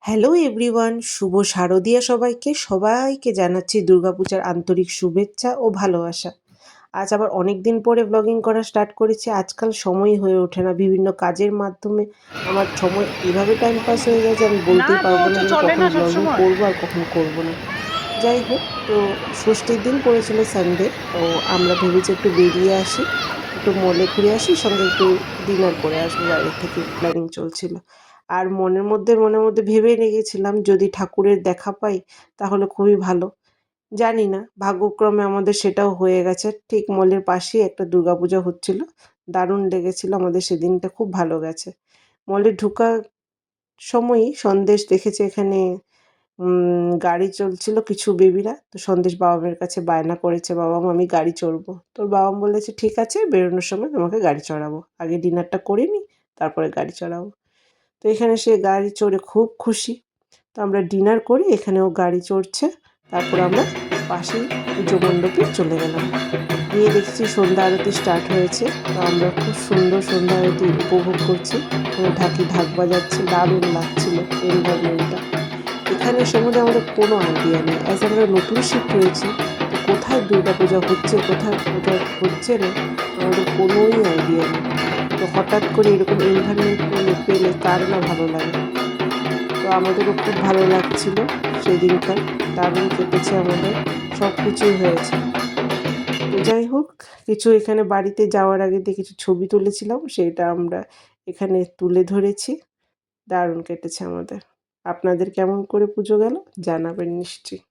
Hello everyone, শুভ শারদিয়া সবাইকে। সবাইকে জানাচ্ছি দুর্গাপূজার আন্তরিক শুভেচ্ছা ও ভালোবাসা। আজ আবার অনেক দিন পরে ব্লগিং করা স্টার্ট করেছি। আজকাল সময়ই হয়ে ওঠে না, বিভিন্ন কাজের মাধ্যমে আমার সময় এভাবে টাইম পাস হয়ে যায় যে আমি না বলতেই গো, পারবো ও না তো যে আমি চলে কখন না সব ব্লগিং সময়। করবো আর কখন করব না। যাই হোক, তো ষষ্ঠীর দিন পড়েছিল সানডে, তো আমরা ভেবেছি একটু বেরিয়ে আসি, একটু মলে ঘুরে আসি, সঙ্গে একটু ডিনার করে আসবো, বাইরের থেকে প্ল্যানিং চলছিল। আর মনের মধ্যে ভেবে রেখেছিলাম যদি ঠাকুরের দেখা পাই তাহলে খুবই ভালো। জানি না, ভাগ্যক্রমে আমাদের সেটাও হয়ে গেছে। ঠিক মলের পাশেই একটা দুর্গাপূজা হচ্ছিল, দারুণ লেগেছিল আমাদের সেদিনটা, খুব ভালো গেছে। মলে ঢোকার সময়ই সন্দেশ দেখেছে এখানে, গাড়ি চলছিল কিছু বেবিরা, তো সন্দেশ বাবা মায়ের কাছে বায়না করেছে, বাবা মা আমি গাড়ি চড়বো। তোর বাবা মা বলেছে ঠিক আছে, বেরোনোর সময় তোমাকে গাড়ি চড়াবো, আগে ডিনারটা করে নি, তারপরে গাড়ি চড়াবো। তো এখানে সে গাড়ি চড়ে খুব খুশি। তো আমরা ডিনার করে এখানেও গাড়ি চড়ছে, তারপর আমরা পাশেই পুজো মণ্ডপে চলে গেলাম। গিয়ে দেখছি সন্ধ্যা আরতি স্টার্ট হয়েছে, তো আমরা খুব সুন্দর সন্ধ্যা আরতি উপভোগ করছি। এখানে ঢাকি ঢাক বাজাচ্ছে, দারুণ লাগছিল এনভায়রনমেন্টটা। এখানে সম্বন্ধে আমাদের কোনো আইডিয়া নেই, অ্যাজ আমরা নতুন শিফট হয়েছি, তো কোথায় দুর্গাপূজা হচ্ছে কোথায় কোথায় হচ্ছে না আমাদের কোনোই আইডিয়া নেই। তো হঠাৎ করে এরকম এনভায়রনমেন্ট পেলে কার না ভালো লাগে। তো আমাদেরও খুব ভালো লাগছিল সেদিনকার, দারুণ কেটেছে আমাদের, সব কিছুই হয়েছে। তো যাই হোক, কিছু এখানে বাড়িতে যাওয়ার আগে দিয়ে কিছু ছবি তুলেছিলাম, সেটা আমরা এখানে তুলে ধরেছি। দারুণ কেটেছে আমাদের। আপনাদের কেমন করে পুজো গেল জানাবেন নিশ্চয়ই।